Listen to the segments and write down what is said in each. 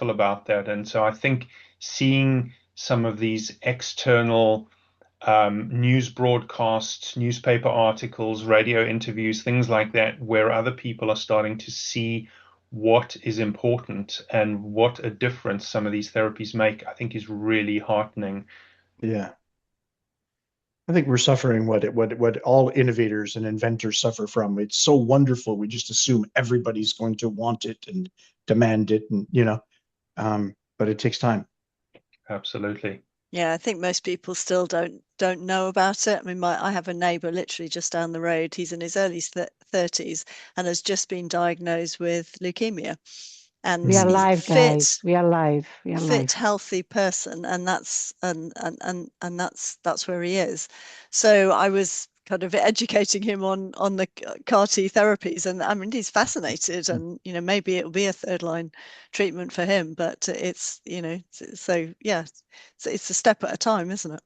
skeptical about that. And so I think seeing some of these external news broadcasts, newspaper articles, radio interviews, things like that, where other people are starting to see what is important and what a difference some of these therapies make, I think is really heartening. Yeah. I think we're suffering what all innovators and inventors suffer from. It's so wonderful. We just assume everybody's going to want it and demand it, and but it takes time. Absolutely. Yeah, I think most people still don't know about it. I mean, I have a neighbor literally just down the road. He's in his early 30s and has just been diagnosed with leukemia. And We are Mm. he's live, guys. We are live. We are live. healthy person, and that's where he is. So I was kind of educating him on the CAR T therapies, and I mean he's fascinated, and maybe it'll be a third line treatment for him, but it's so yeah, it's a step at a time, isn't it?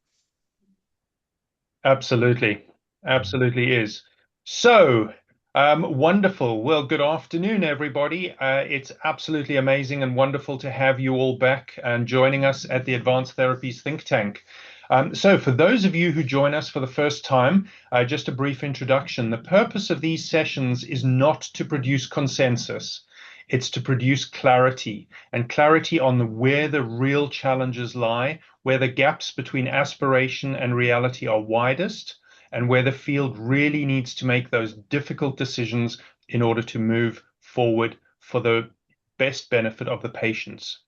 Absolutely. Absolutely is. So, wonderful. Well, good afternoon, everybody. It's absolutely amazing and wonderful to have you all back and joining us at the Advanced Therapies think tank. So for those of you who join us for the first time, just a brief introduction. The purpose of these sessions is not to produce consensus. It's to produce clarity, and clarity on where the real challenges lie, where the gaps between aspiration and reality are widest, and where the field really needs to make those difficult decisions in order to move forward for the best benefit of the patients.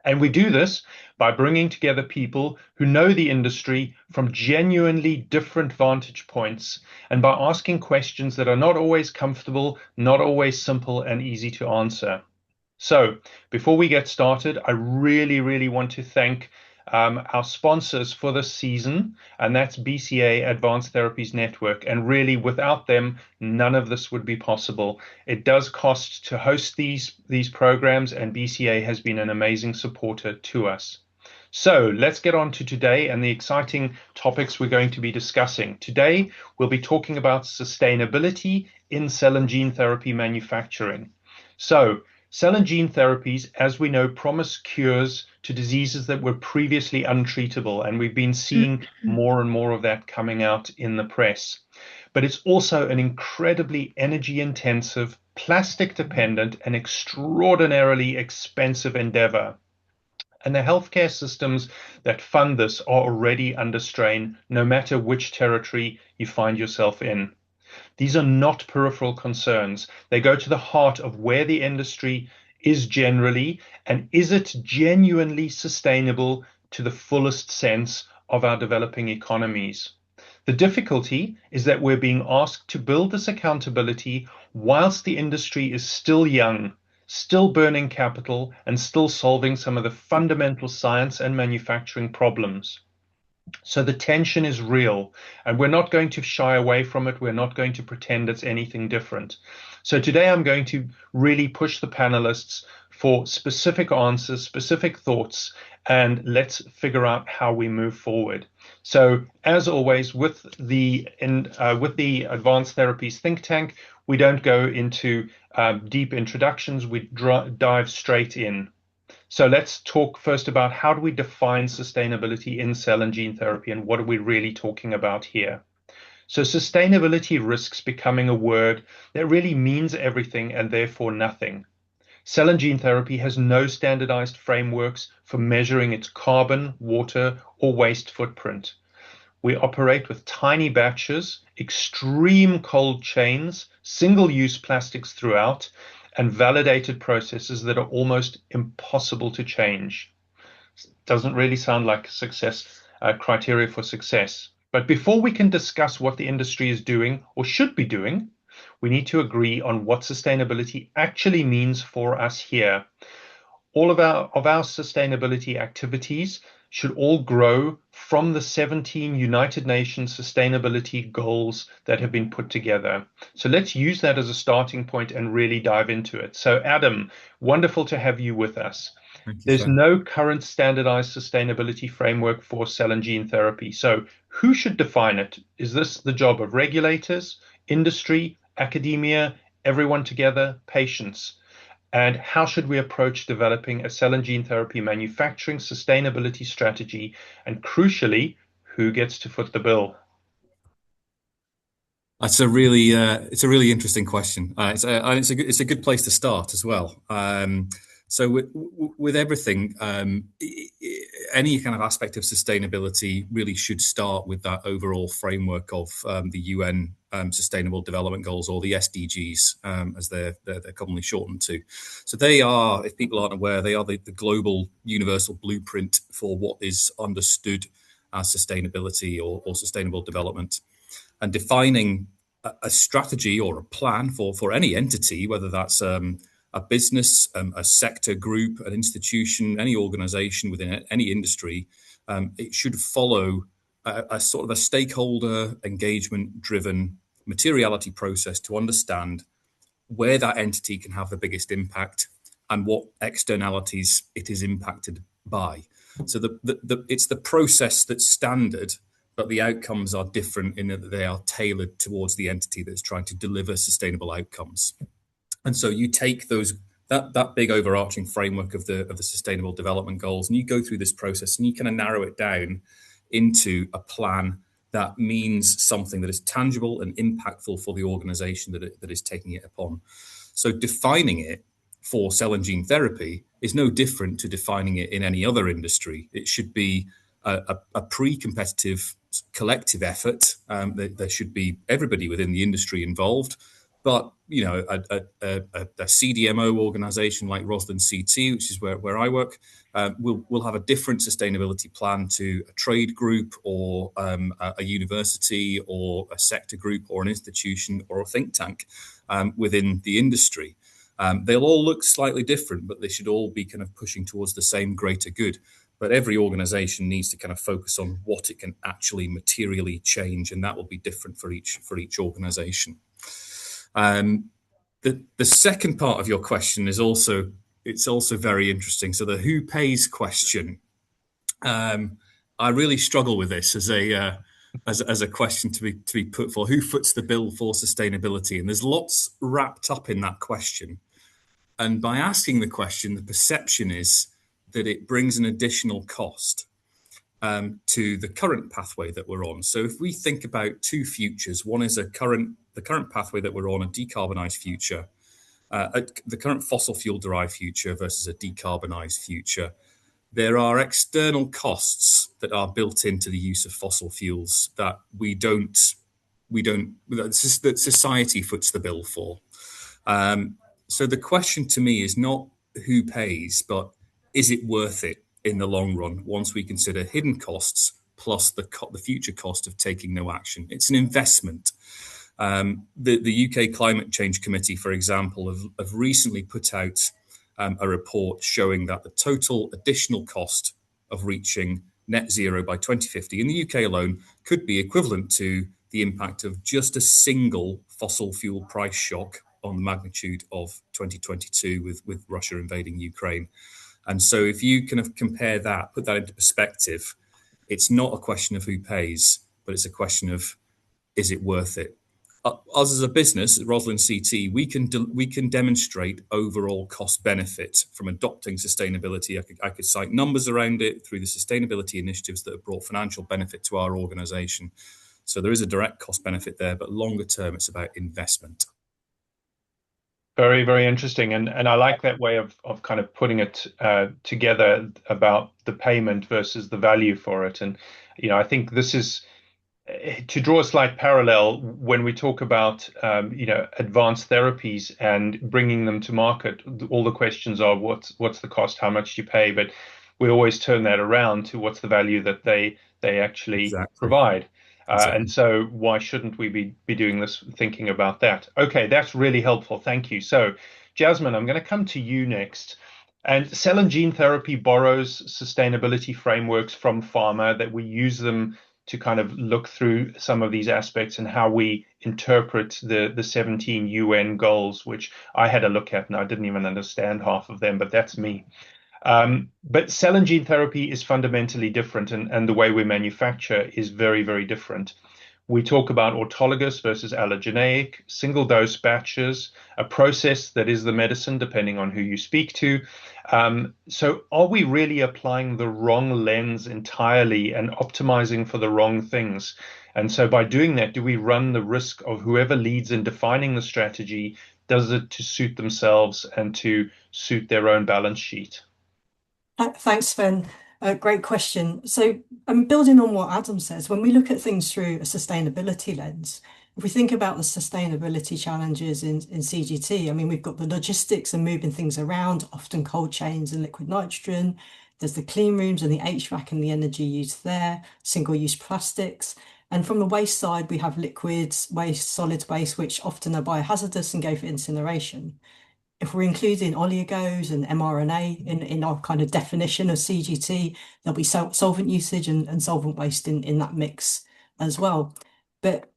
And we do this by bringing together people who know the industry from genuinely different vantage points, and by asking questions that are not always comfortable, not always simple and easy to answer. So before we get started, I really, really want to thank our sponsors for this season, and that's BCA Advanced Therapies Network. And really, without them, none of this would be possible. It does cost to host these programs, and BCA has been an amazing supporter to us. So let's get on to today and the exciting topics we're going to be discussing. Today, we'll be talking about sustainability in cell and gene therapy manufacturing. So, cell and gene therapies, as we know, promise cures to diseases that were previously untreatable, and we've been seeing more and more of that coming out in the press. But it's also an incredibly energy-intensive, plastic-dependent, and extraordinarily expensive endeavor. And the healthcare systems that fund this are already under strain, no matter which territory you find yourself in. These are not peripheral concerns. They go to the heart of where the industry is generally, and is it genuinely sustainable to the fullest sense of our developing economies? The difficulty is that we're being asked to build this accountability whilst the industry is still young, still burning capital, and still solving some of the fundamental science and manufacturing problems. So the tension is real, and we're not going to shy away from it. We're not going to pretend it's anything different. So today I'm going to really push the panelists for specific answers, specific thoughts, and let's figure out how we move forward. So as always, with the Advanced Therapies think tank, we don't go into deep introductions. We dive straight in. So let's talk first about how do we define sustainability in cell and gene therapy, and what are we really talking about here? So sustainability risks becoming a word that really means everything and therefore nothing. Cell and gene therapy has no standardized frameworks for measuring its carbon, water, or waste footprint. We operate with tiny batches, extreme cold chains, single-use plastics throughout, and validated processes that are almost impossible to change. Doesn't really sound like success criteria for success. But before we can discuss what the industry is doing or should be doing, we need to agree on what sustainability actually means for us here. All of our sustainability activities should all grow from the 17 United Nations sustainability goals that have been put together. So let's use that as a starting point and really dive into it. So Adam, wonderful to have you with us. Thank you, There's sir. no current standardized sustainability framework for cell and gene therapy. So who should define it? Is this the job of regulators, industry, academia, everyone together, patients? And how should we approach developing a cell and gene therapy manufacturing sustainability strategy? And crucially, who gets to foot the bill? That's it's a really interesting question. It's a good place to start as well. So with everything, any kind of aspect of sustainability really should start with that overall framework of the UN Sustainable Development Goals, or the SDGs, as they're commonly shortened to. So they are, if people aren't aware, they are the global universal blueprint for what is understood as sustainability or sustainable development, and defining a strategy or a plan for any entity, whether that's a business, a sector group, an institution, any organization within any industry. It should follow a sort of a stakeholder engagement driven materiality process to understand where that entity can have the biggest impact and what externalities it is impacted by. So it's the process that's standard, but the outcomes are different in that they are tailored towards the entity that's trying to deliver sustainable outcomes. And so you take that big overarching framework of the sustainable development goals, and you go through this process and you kind of narrow it down into a plan that means something that is tangible and impactful for the organization that is taking it upon. So defining it for cell and gene therapy is no different to defining it in any other industry. It should be a pre-competitive collective effort. There should be everybody within the industry involved. But a CDMO organization like Roslin CT, which is where I work, will have a different sustainability plan to a trade group or a university or a sector group or an institution or a think tank within the industry. They'll all look slightly different, but they should all be kind of pushing towards the same greater good. But every organization needs to kind of focus on what it can actually materially change, and that will be different for each organization. The second part of your question is also very interesting. So the who pays question, I really struggle with this as a question to be put for who foots the bill for sustainability, and there's lots wrapped up in that question. And by asking the question, the perception is that it brings an additional cost to the current pathway that we're on. So if we think about two futures, one is the current pathway that we're on, a decarbonised future, the current fossil fuel derived future versus a decarbonised future. There are external costs that are built into the use of fossil fuels that that society foots the bill for. So the question to me is not who pays, but is it worth it in the long run once we consider hidden costs plus the future cost of taking no action? It's an investment. The UK Climate Change Committee, for example, have recently put out a report showing that the total additional cost of reaching net zero by 2050 in the UK alone could be equivalent to the impact of just a single fossil fuel price shock on the magnitude of 2022 with Russia invading Ukraine. And so if you kind of compare that, put that into perspective, it's not a question of who pays, but it's a question of, is it worth it? Us as a business, at Roslin CT, we can demonstrate overall cost benefit from adopting sustainability. I could cite numbers around it through the sustainability initiatives that have brought financial benefit to our organization. So there is a direct cost benefit there, but longer term, it's about investment. Very, very interesting. And I like that way of kind of putting it together about the payment versus the value for it. And, I think this is, to draw a slight parallel, when we talk about, advanced therapies and bringing them to market, all the questions are what's the cost, how much do you pay? But we always turn that around to what's the value that they actually provide. Exactly. And so why shouldn't we be doing this, thinking about that? Okay, that's really helpful. Thank you. So, Jasmine, I'm going to come to you next. And cell and gene therapy borrows sustainability frameworks from pharma, that we use them to kind of look through some of these aspects and how we interpret the 17 UN goals, which I had a look at and I didn't even understand half of them, but that's me. But cell and gene therapy is fundamentally different, and the way we manufacture is very, very different. We talk about autologous versus allogeneic, single dose batches, a process that is the medicine, depending on who you speak to. So are we really applying the wrong lens entirely and optimizing for the wrong things? And so by doing that, do we run the risk of whoever leads in defining the strategy does it to suit themselves and to suit their own balance sheet? Thanks, Sven. Great question. So I'm building on what Adam says. When we look at things through a sustainability lens, if we think about the sustainability challenges in CGT, I mean, we've got the logistics and moving things around, often cold chains and liquid nitrogen. There's the clean rooms and the HVAC and the energy used there, single-use plastics. And from the waste side, we have liquids, waste, solid waste, which often are biohazardous and go for incineration. If we're including oligos and mRNA in our kind of definition of CGT, there'll be solvent usage and solvent waste in that mix as well. But,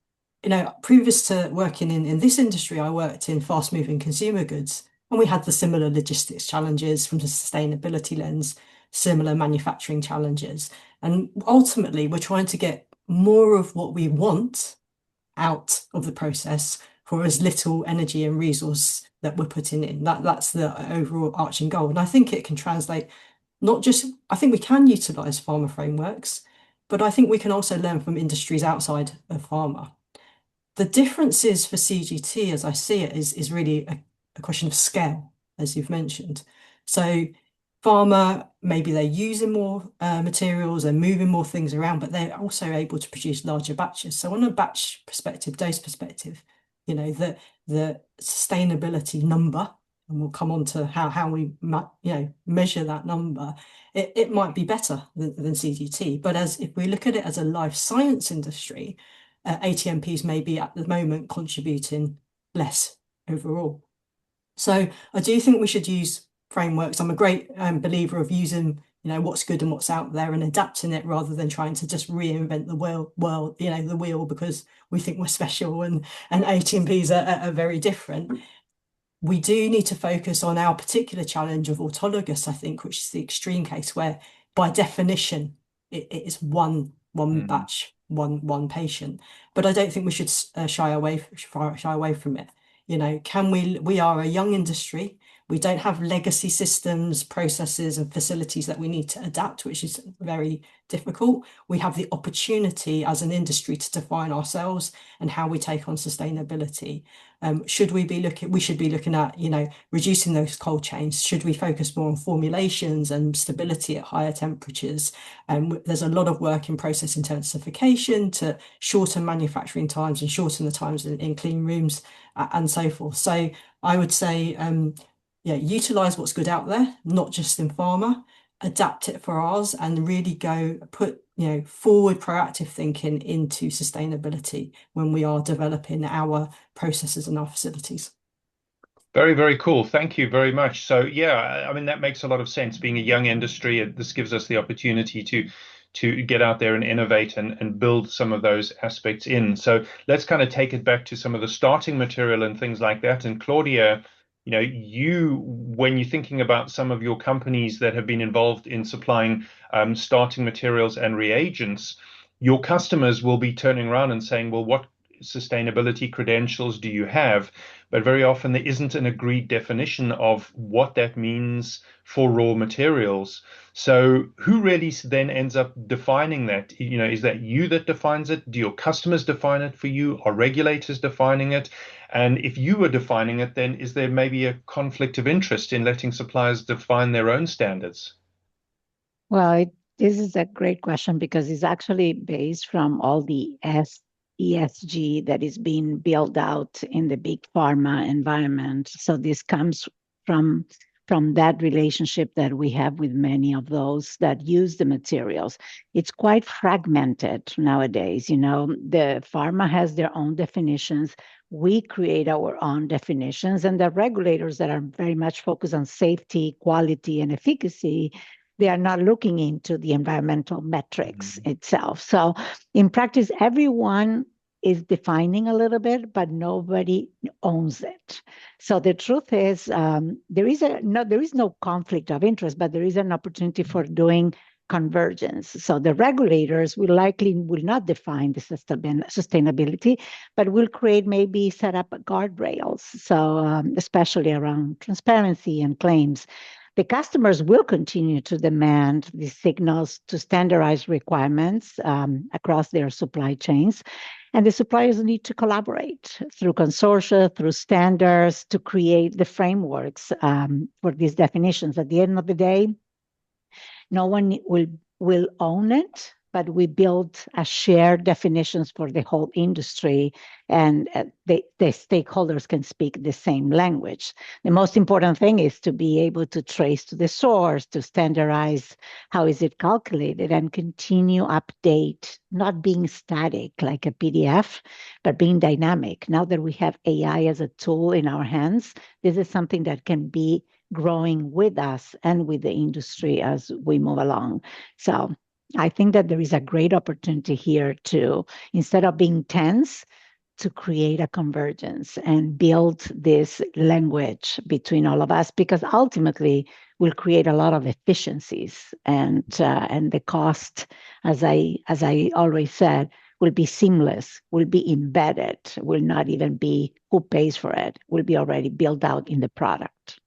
you know, previous to working in this industry, I worked in fast-moving consumer goods, and we had the similar logistics challenges from the sustainability lens, similar manufacturing challenges. And ultimately, we're trying to get more of what we want out of the process for as little energy and resource that we're putting in. That's the overall arching goal. And I think it can translate not just, I think we can utilize pharma frameworks, but I think we can also learn from industries outside of pharma. The differences for CGT, as I see it, is really a question of scale, as you've mentioned. So pharma, maybe they're using more materials and moving more things around, but they're also able to produce larger batches. So on a batch perspective, dose perspective, you know, the sustainability number, and we'll come on to how we measure that number, it might be better than CGT. But if we look at it as a life science industry, ATMPs may be at the moment contributing less overall. So I do think we should use frameworks. I'm a great believer of using, you know, what's good and what's out there and adapting it rather than trying to just reinvent the wheel because we think we're special and ATMPs are very different. We do need to focus on our particular challenge of autologous, I think, which is the extreme case where by definition it is one batch, one patient. But I don't think we should shy away from it. You know, we are a young industry. We don't have legacy systems, processes, and facilities that we need to adapt, which is very difficult. We have the opportunity as an industry to define ourselves and how we take on sustainability. We should be looking at, you know, reducing those cold chains. Should we focus more on formulations and stability at higher temperatures? There's a lot of work in process intensification to shorten manufacturing times and shorten the times in clean rooms and so forth. So I would say, utilize what's good out there, not just in pharma, adapt it for ours and really put forward proactive thinking into sustainability when we are developing our processes and our facilities. Very, very cool. Thank you very much. So yeah, I mean, that makes a lot of sense. Being a young industry, this gives us the opportunity to get out there and innovate and build some of those aspects in. So let's kind of take it back to some of the starting material and things like that. And Claudia, you know, when you're thinking about some of your companies that have been involved in supplying starting materials and reagents, your customers will be turning around and saying, well, what sustainability credentials do you have? But very often there isn't an agreed definition of what that means for raw materials. So who really then ends up defining that? You know, is that you that defines it? Do your customers define it for you? Are regulators defining it? And if you are defining it, then is there maybe a conflict of interest in letting suppliers define their own standards? Well, this is a great question because it's actually based from all the ESG that is being built out in the big pharma environment. So this comes from that relationship that we have with many of those that use the materials. It's quite fragmented nowadays. You know, the pharma has their own definitions. We create our own definitions, and the regulators that are very much focused on safety, quality, and efficacy, they are not looking into the environmental metrics itself. So in practice, everyone is defining a little bit, but nobody owns it. So the truth is, there is no conflict of interest, but there is an opportunity for doing convergence. So the regulators will not define the sustainability, but will create, maybe set up guardrails. So especially around transparency and claims. The customers will continue to demand these signals to standardize requirements across their supply chains. And the suppliers need to collaborate through consortia, through standards, to create the frameworks for these definitions. At the end of the day, no one will own it, but we build a shared definitions for the whole industry, and the stakeholders can speak the same language. The most important thing is to be able to trace to the source, to standardize how is it calculated, and continue update, not being static like a PDF, but being dynamic. Now that we have AI as a tool in our hands, this is something that can be growing with us and with the industry as we move along. So I think that there is a great opportunity here to, instead of being tense, to create a convergence and build this language between all of us, because ultimately we'll create a lot of efficiencies, and the cost, as I always said, will be seamless, will be embedded, will not even be who pays for it, will be already built out in the product.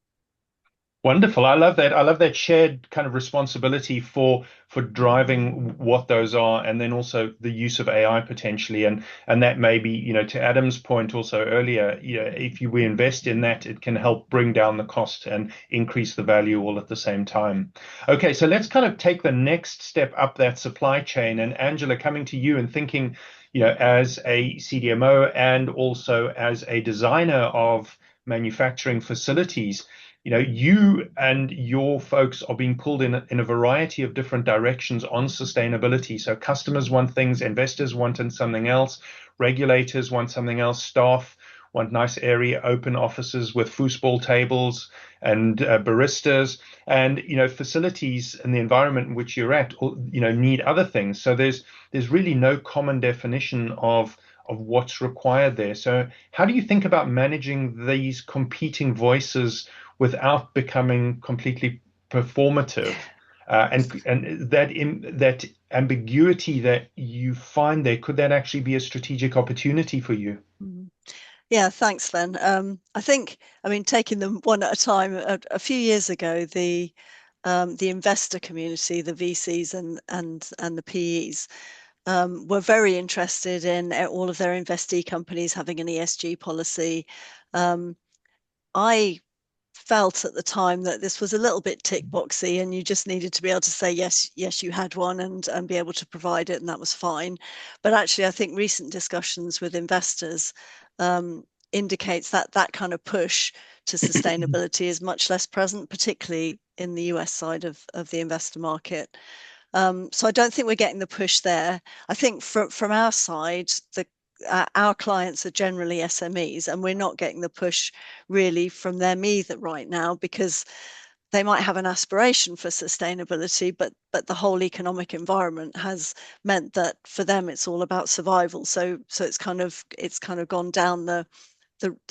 Wonderful. I love that. I love that shared kind of responsibility for driving what those are, and then also the use of AI potentially. And that may be, to Adam's point also earlier, if we invest in that, it can help bring down the cost and increase the value all at the same time. Okay, so let's kind of take the next step up that supply chain. And Angela, coming to you and thinking, as a CDMO and also as a designer of manufacturing facilities, you and your folks are being pulled in a variety of different directions on sustainability. So customers want things, investors want something else, regulators want something else, staff want nice area, open offices with foosball tables and baristas, and facilities and the environment in which you're at, need other things. So there's really no common definition of what's required there. So how do you think about managing these competing voices without becoming completely performative? And that ambiguity that you find there, could that actually be a strategic opportunity for you? Yeah, thanks, Sven. Taking them one at a time, a few years ago, the investor community, the VCs and the PEs, were very interested in all of their investee companies having an ESG policy. I felt at the time that this was a little bit tick boxy, and you just needed to be able to say yes, you had one, and be able to provide it, and that was fine. But actually, I think recent discussions with investors indicates that kind of push to sustainability is much less present, particularly in the US side of the investor market. So I don't think we're getting the push there. I think from our side, our clients are generally SMEs, and we're not getting the push really from them either right now, because they might have an aspiration for sustainability, but the whole economic environment has meant that for them it's all about survival. So it's kind of gone down the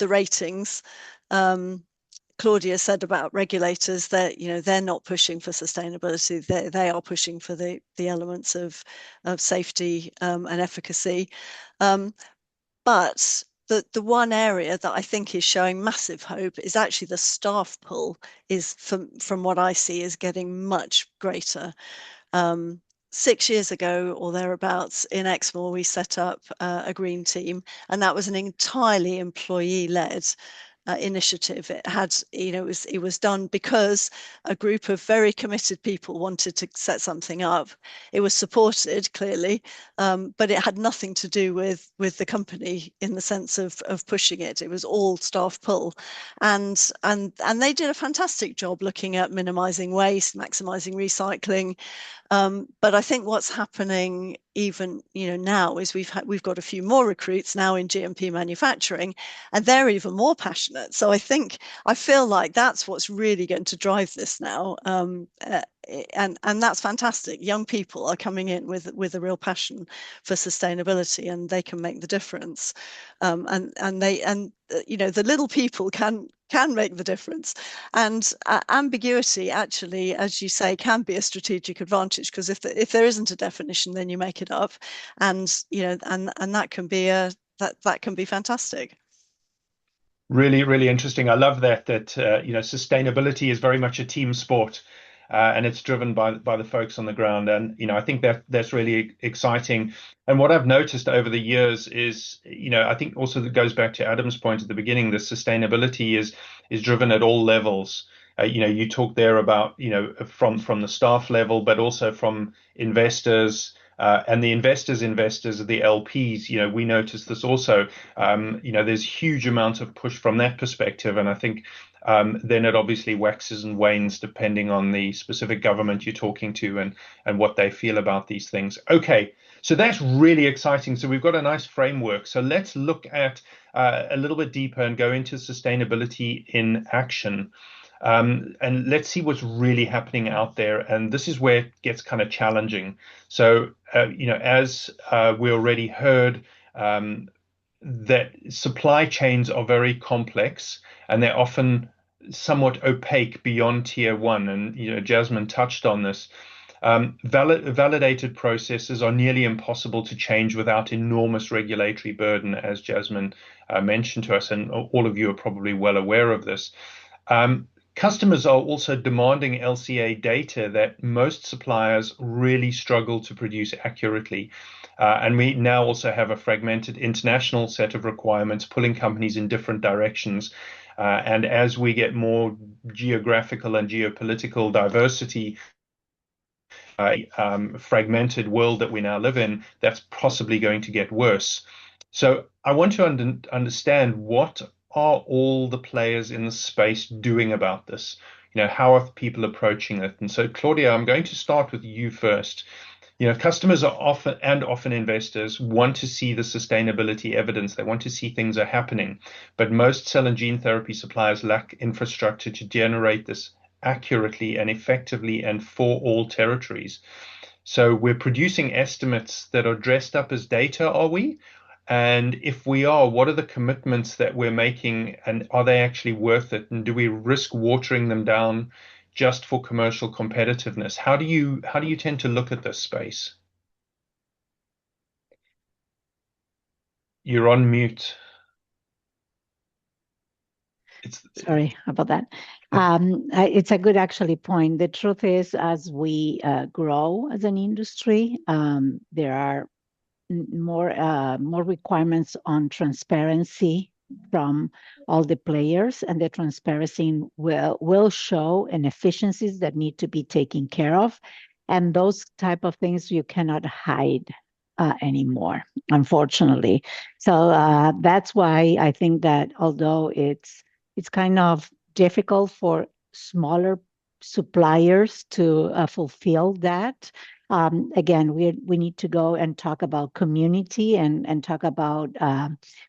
ratings. Claudia said about regulators that they're not pushing for sustainability; they are pushing for the elements of safety and efficacy. But the one area that I think is showing massive hope is actually the staff pool is, from what I see, is getting much greater. 6 years ago or thereabouts in Exmoor, we set up a green team, and that was an entirely employee-led initiative. It was done because a group of very committed people wanted to set something up. It was supported clearly, but it had nothing to do with the company in the sense of pushing it. It was all staff pull, and they did a fantastic job looking at minimizing waste, maximizing recycling. But I think what's happening even now is we've got a few more recruits now in GMP manufacturing, and they're even more passionate. So I feel like that's what's really going to drive this now. and that's fantastic. Young people are coming in with a real passion for sustainability, and they can make the difference. And the little people can make the difference. And ambiguity, actually, as you say, can be a strategic advantage, because if there isn't a definition, then you make it up, and that can be that can be fantastic. Really, really interesting. I love that sustainability is very much a team sport, and it's driven by the folks on the ground. And I think that's really exciting. And what I've noticed over the years is, I think also that goes back to Adam's point at the beginning. The sustainability is driven at all levels. You talk there about from the staff level, but also from investors. And the investors are the LPs. We notice this also. There's huge amount of push from that perspective, and I think then it obviously waxes and wanes depending on the specific government you're talking to and what they feel about these things. Okay, so that's really exciting. So we've got a nice framework. So let's look at a little bit deeper and go into sustainability in action. And let's see what's really happening out there. And this is where it gets kind of challenging. So, as we already heard, that supply chains are very complex and they're often somewhat opaque beyond tier one. And, Jasmine touched on this. Validated processes are nearly impossible to change without enormous regulatory burden, as Jasmine mentioned to us, and all of you are probably well aware of this. Customers are also demanding LCA data that most suppliers really struggle to produce accurately. And we now also have a fragmented international set of requirements pulling companies in different directions. And as we get more geographical and geopolitical diversity, fragmented world that we now live in, that's possibly going to get worse. So I want to understand, what are all the players in the space doing about this? How are people approaching it? And so, Claudia, I'm going to start with you first. Customers are often investors want to see the sustainability evidence. They want to see things are happening, but most cell and gene therapy suppliers lack infrastructure to generate this accurately and effectively and for all territories. So we're producing estimates that are dressed up as data, are we? And if we are, what are the commitments that we're making, and are they actually worth it? And do we risk watering them down just for commercial competitiveness? How do you tend to look at this space? You're on mute. Sorry about that. It's a good actually point. The truth is, as we grow as an industry, there are more requirements on transparency from all the players, and the transparency will show inefficiencies that need to be taken care of, and those type of things you cannot hide anymore, unfortunately. So that's why I think that although it's kind of difficult for smaller suppliers to fulfill that. Again, we need to go and talk about community and talk about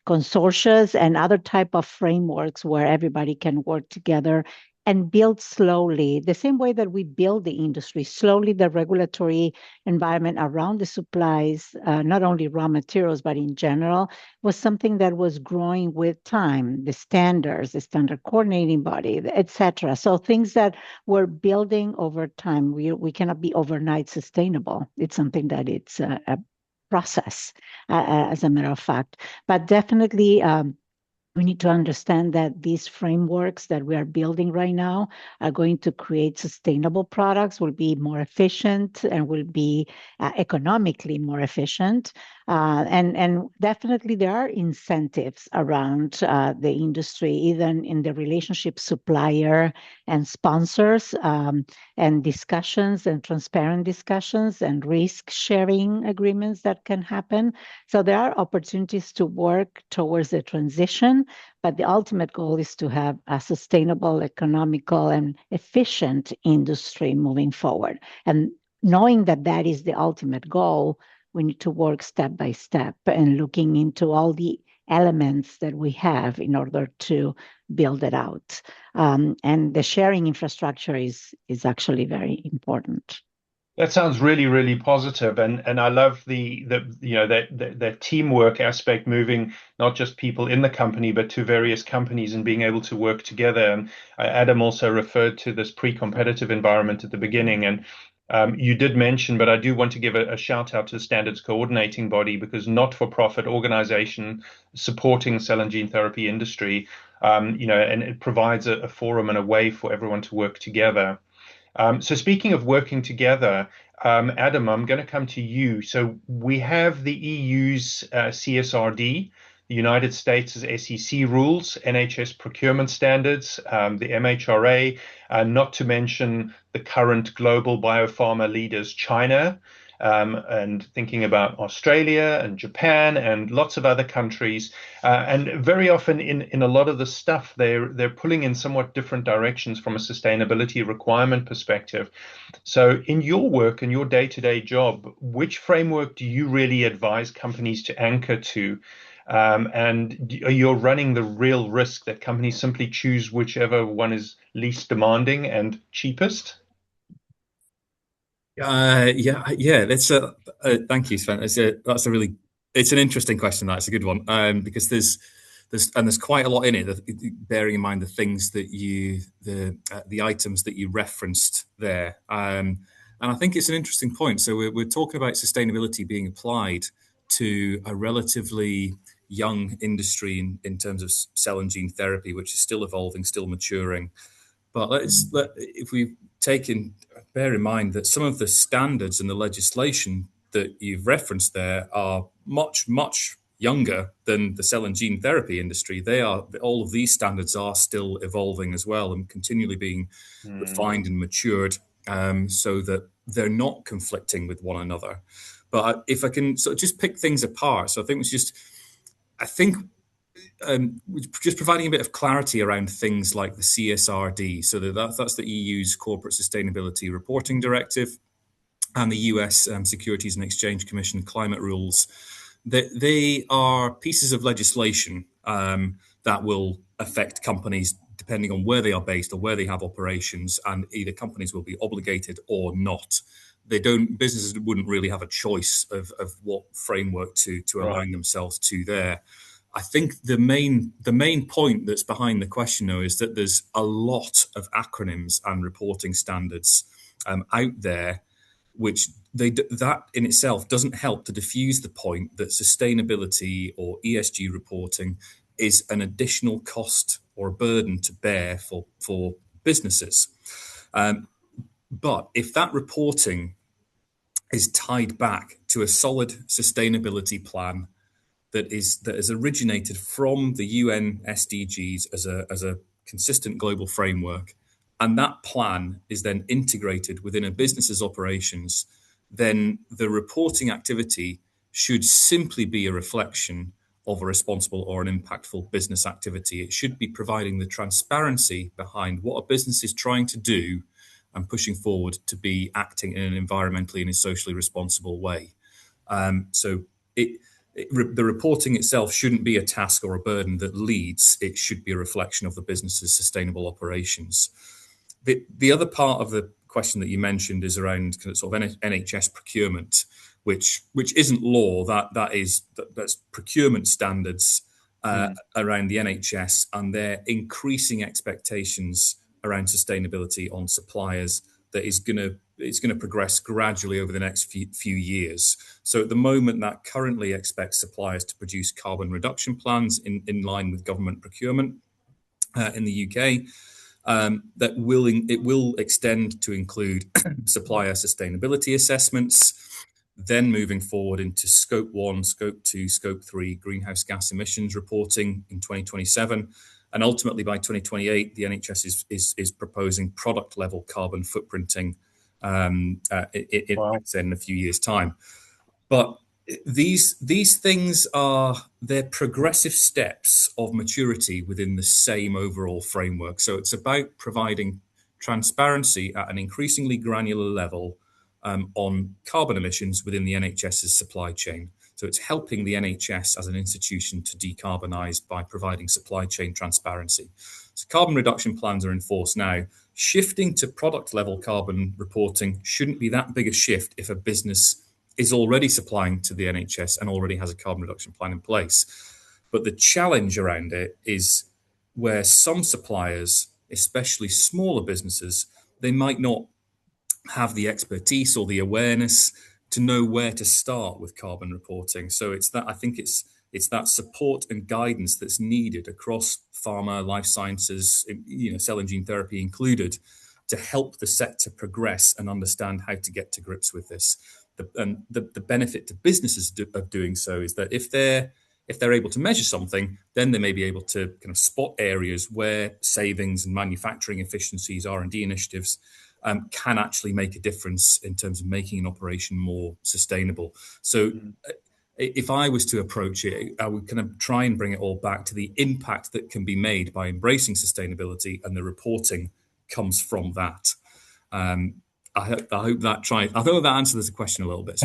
consortia and other type of frameworks where everybody can work together and build slowly, the same way that we build the industry, slowly the regulatory environment around the supplies, not only raw materials, but in general, was something that was growing with time, the standards, the standard coordinating body, etc. So things that we're building over time. We cannot be overnight sustainable. It's something that it's a process, as a matter of fact. But definitely, we need to understand that these frameworks that we are building right now are going to create sustainable products, will be more efficient, and will be economically more efficient. And definitely there are incentives around the industry, even in the relationship supplier and sponsors, and discussions and transparent discussions and risk sharing agreements that can happen. So there are opportunities to work towards the transition, but the ultimate goal is to have a sustainable, economical, and efficient industry moving forward. And knowing that that is the ultimate goal, we need to work step by step and looking into all the elements that we have in order to build it out. And the sharing infrastructure is actually very important. That sounds really, really positive, and I love the you know that teamwork aspect, moving not just people in the company but to various companies and being able to work together. And Adam also referred to this pre-competitive environment at the beginning, and you did mention, but I do want to give a shout out to the standards coordinating body, because not-for-profit organization supporting cell and gene therapy industry, and it provides a forum and a way for everyone to work together. So speaking of working together, Adam, I'm going to come to you. So we have the EU's CSRD, the United States' SEC rules, NHS procurement standards, the MHRA, not to mention the current global biopharma leaders, China, and thinking about Australia and Japan and lots of other countries. And very often in a lot of the stuff, they're pulling in somewhat different directions from a sustainability requirement perspective. So in your work and your day-to-day job, which framework do you really advise companies to anchor to? And you're running the real risk that companies simply choose whichever one is least demanding and cheapest? Yeah. Thank you, Sven. It's an interesting question. That's a good one. Because there's quite a lot in it. Bearing in mind the things that the items that you referenced there. And I think it's an interesting point. So we're talking about sustainability being applied to a relatively young industry in terms of cell and gene therapy, which is still evolving, still maturing. But if we bear in mind that some of the standards and the legislation that you've referenced there are much, much younger than the cell and gene therapy industry. All of these standards are still evolving as well and continually being refined and matured, so that they're not conflicting with one another. But if I can sort of just pick things apart, so I think just providing a bit of clarity around things like the CSRD. So that's the EU's Corporate Sustainability Reporting Directive, and the US Securities and Exchange Commission climate rules. They are pieces of legislation that will affect companies depending on where they are based or where they have operations, and either companies will be obligated or not. Businesses wouldn't really have a choice of what framework to align themselves to there. I think the main point that's behind the question, though, is that there's a lot of acronyms and reporting standards out there, which that in itself doesn't help to diffuse the point that sustainability or ESG reporting is an additional cost or burden to bear for businesses. But if that reporting is tied back to a solid sustainability plan that has originated from the UN SDGs as a consistent global framework, and that plan is then integrated within a business's operations, then the reporting activity should simply be a reflection of a responsible or an impactful business activity. It should be providing the transparency behind what a business is trying to do and pushing forward to be acting in an environmentally and a socially responsible way. The reporting itself shouldn't be a task or a burden that leads. It should be a reflection of the business's sustainable operations. The other part of the question that you mentioned is around kind of sort of NHS procurement, which isn't law. That's procurement standards around the NHS and their increasing expectations around sustainability on suppliers. It's going to progress gradually over the next few years. So at the moment, that currently expects suppliers to produce carbon reduction plans in line with government procurement in the UK. It will extend to include supplier sustainability assessments, then moving forward into Scope 1, Scope 2, Scope 3 greenhouse gas emissions reporting in 2027. And ultimately, by 2028, the NHS is proposing product level carbon footprinting in a few years' time. But these things they're progressive steps of maturity within the same overall framework. So it's about providing transparency at an increasingly granular level on carbon emissions within the NHS's supply chain. So it's helping the NHS as an institution to decarbonise by providing supply chain transparency. So carbon reduction plans are in force now. Shifting to product level carbon reporting shouldn't be that big a shift if a business is already supplying to the NHS and already has a carbon reduction plan in place. But the challenge around it is where some suppliers, especially smaller businesses, they might not have the expertise or the awareness to know where to start with carbon reporting. So it's that, I think it's that support and guidance that's needed across pharma, life sciences, cell and gene therapy included, to help the sector progress and understand how to get to grips with this. The benefit to businesses of doing so is that if they're able to measure something, then they may be able to kind of spot areas where savings and manufacturing efficiencies, R&D initiatives can actually make a difference in terms of making an operation more sustainable. So if I was to approach it, I would kind of try and bring it all back to the impact that can be made by embracing sustainability, and the reporting comes from that. I hope that answers the question a little bit.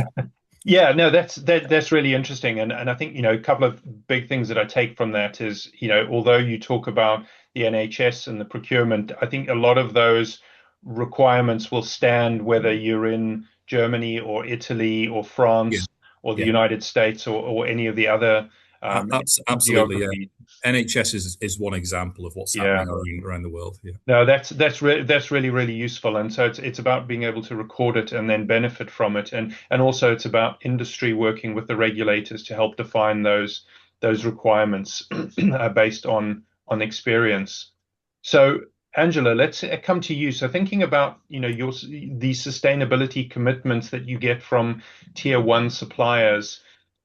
Yeah, no, that's really interesting, and I think a couple of big things that I take from that is although you talk about the NHS and the procurement, I think a lot of those requirements will stand whether you're in Germany or Italy or France or the United States or any of the other absolutely. geographies. NHS is one example of what's happening around the world. Yeah. No, that's really, really useful, and so it's about being able to record it and then benefit from it, and also it's about industry working with the regulators to help define those requirements based on experience. So, Angela, let's come to you. So, thinking about the sustainability commitments that you get from tier one suppliers.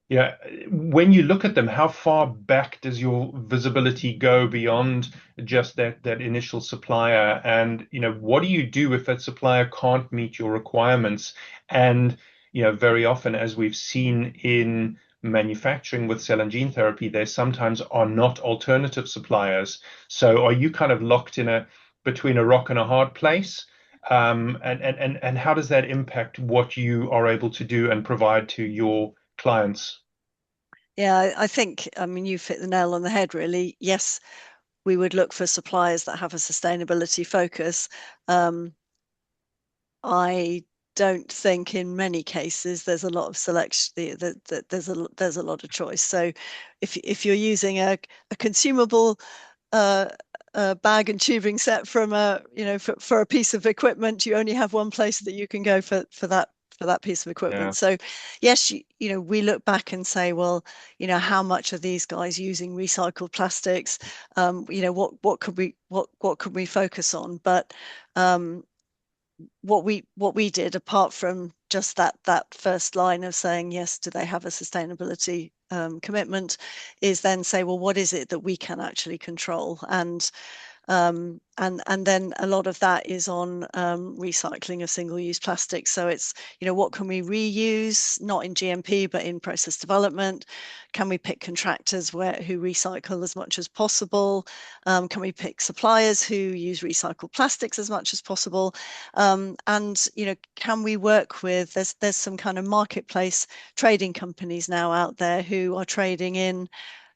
Yeah, when you look at them, how far back does your visibility go beyond just that initial supplier? And what do you do if that supplier can't meet your requirements? And very often, as we've seen in manufacturing with cell and gene therapy, there sometimes are not alternative suppliers. So are you kind of locked in between a rock and a hard place? And how does that impact what you are able to do and provide to your clients? Yeah, I think, you've hit the nail on the head, really. Yes, we would look for suppliers that have a sustainability focus. I don't think in many cases there's a lot of selection, there's a lot of choice. So if you're using a consumable bag and tubing set from for a piece of equipment, you only have one place that you can go for that piece of equipment. Yeah. So yes, we look back and say, well, how much are these guys using recycled plastics? What could we focus on? But what we did, apart from just that first line of saying yes, do they have a sustainability commitment, is then say, well, what is it that we can actually control? And then a lot of that is on recycling of single-use plastics. So it's, what can we reuse, not in GMP, but in process development? Can we pick contractors who recycle as much as possible? Can we pick suppliers who use recycled plastics as much as possible? And, can we work with, there's some kind of marketplace trading companies now out there who are trading in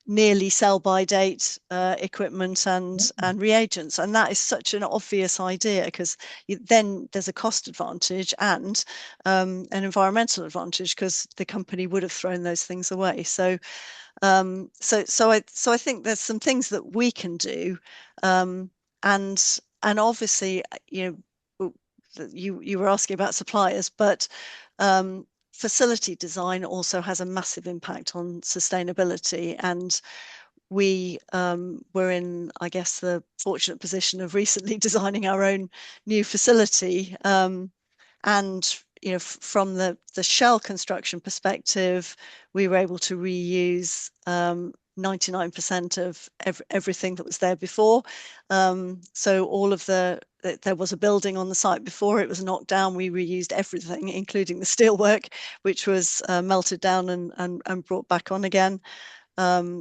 nearly sell-by date equipment and reagents, and that is such an obvious idea, because then there's a cost advantage and an environmental advantage, because the company would have thrown those things away. So I think there's some things that we can do, and obviously you were asking about suppliers, but facility design also has a massive impact on sustainability, and we were in, I guess, the fortunate position of recently designing our own new facility, and from the shell construction perspective, we were able to reuse 99% of everything that was there before. So all of there was a building on the site before it was knocked down. We reused everything, including the steelwork, which was melted down and brought back on again.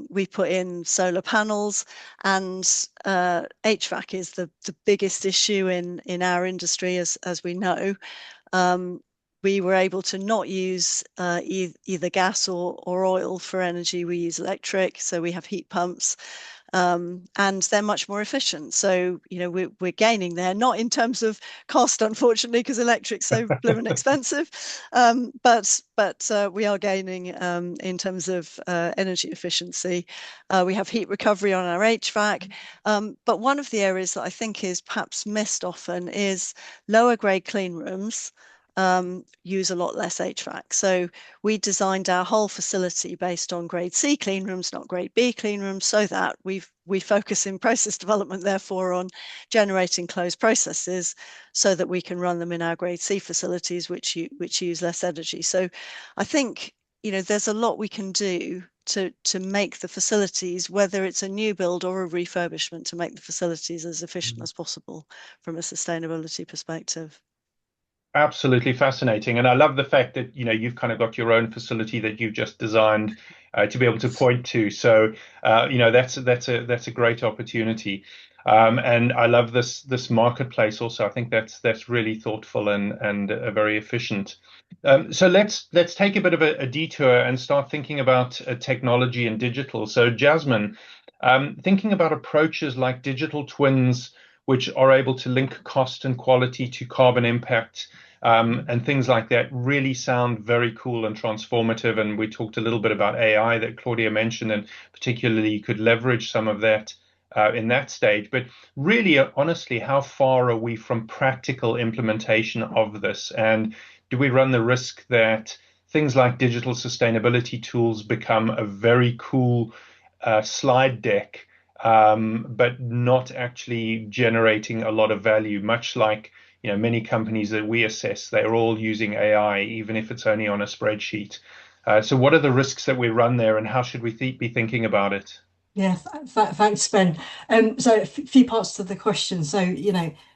We put in solar panels, and HVAC is the biggest issue in our industry, as we know. we were able to not use either gas or oil for energy. We use electric, so we have heat pumps. And they're much more efficient. So, we're gaining there, not in terms of cost, unfortunately, because electric's so blooming expensive, but we are gaining in terms of energy efficiency. We have heat recovery on our HVAC. But one of the areas that I think is perhaps missed often is lower grade clean rooms use a lot less HVAC. So we designed our whole facility based on grade C clean rooms, not grade B clean rooms, so that we focus in process development, therefore, on generating closed processes so that we can run them in our grade C facilities, which use less energy. So I think, there's a lot we can do to make the facilities, whether it's a new build or a refurbishment, to make the facilities as efficient as possible from a sustainability perspective. Absolutely fascinating. And I love the fact that, you've kind of got your own facility that you've just designed to be able to point to. So, that's a great opportunity. And I love this marketplace also. I think that's really thoughtful and very efficient. So let's take a bit of a detour and start thinking about technology and digital. So Jasmine, thinking about approaches like digital twins, which are able to link cost and quality to carbon impact, and things like that, really sound very cool and transformative. And we talked a little bit about AI that Claudia mentioned, and particularly you could leverage some of that in that stage. But really, honestly, how far are we from practical implementation of this? And do we run the risk that things like digital sustainability tools become a very cool slide deck, but not actually generating a lot of value, much like many companies that we assess, they're all using AI, even if it's only on a spreadsheet. So what are the risks that we run there, and how should we be thinking about it? Yeah, thanks, Ben. So a few parts to the question. So,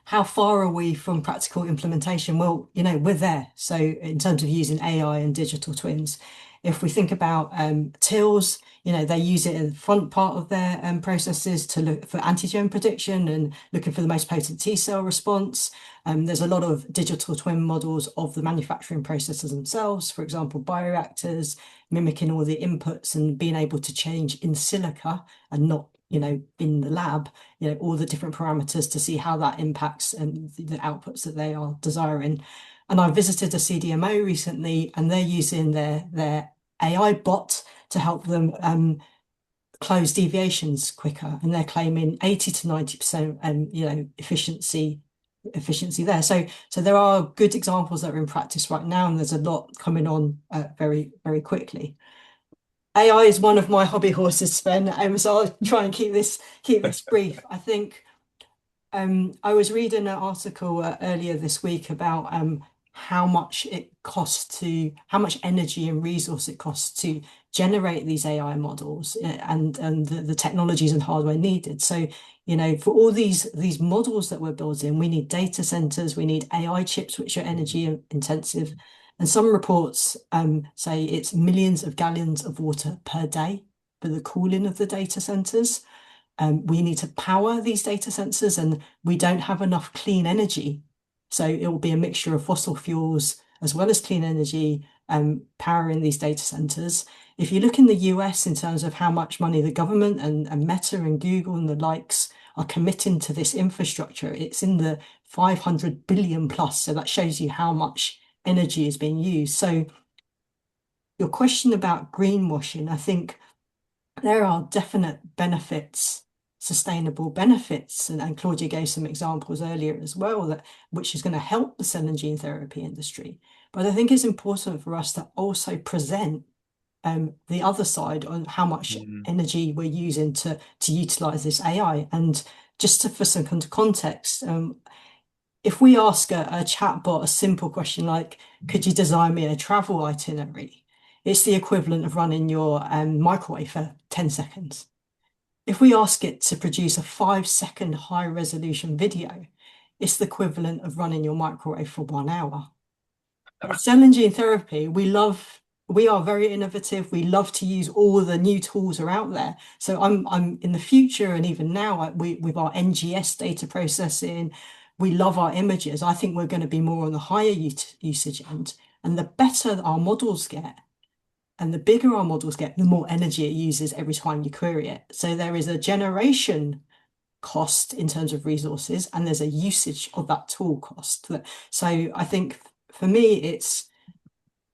how far are we from practical implementation? Well, we're there. So in terms of using AI and digital twins, if we think about tills, they use it in the front part of their processes to look for antigen prediction and looking for the most potent T cell response. There's a lot of digital twin models of the manufacturing processes themselves, for example, bioreactors, mimicking all the inputs and being able to change in silica and not, in the lab, all the different parameters to see how that impacts the outputs that they are desiring. And I visited a CDMO recently, and they're using their AI bot to help them close deviations quicker, and they're claiming 80 to 90% efficiency there. So there are good examples that are in practice right now, and there's a lot coming on very, very quickly. AI is one of my hobby horses, Sven, so I'll try and keep this brief. I think I was reading an article earlier this week about how much energy and resource it costs to generate these AI models and the technologies and hardware needed. So, for all these models that we're building, we need data centers, we need AI chips, which are energy intensive. And some reports say it's millions of gallons of water per day for the cooling of the data centers. We need to power these data centers, and we don't have enough clean energy. So it will be a mixture of fossil fuels as well as clean energy powering these data centers. If you look in the US in terms of how much money the government and Meta and Google and the likes are committing to this infrastructure, it's in the 500 billion plus. So that shows you how much energy is being used. So your question about greenwashing, I think there are definite benefits, sustainable benefits, and Claudia gave some examples earlier as well, which is going to help the cell and gene therapy industry. But I think it's important for us to also present the other side on how much energy we're using to utilize this AI. And just for some context, if we ask a chatbot a simple question like, could you design me a travel itinerary? It's the equivalent of running your microwave for 10 seconds. If we ask it to produce a 5-second high resolution video, it's the equivalent of running your microwave for 1 hour. In cell and gene therapy, we are very innovative. We love to use all the new tools are out there. So I'm in the future, and even now with our NGS data processing, we love our images. I think we're going to be more on the higher usage end. And the better our models get, and the bigger our models get, the more energy it uses every time you query it. So there is a generation cost in terms of resources, and there's a usage of that tool cost. So I think for me,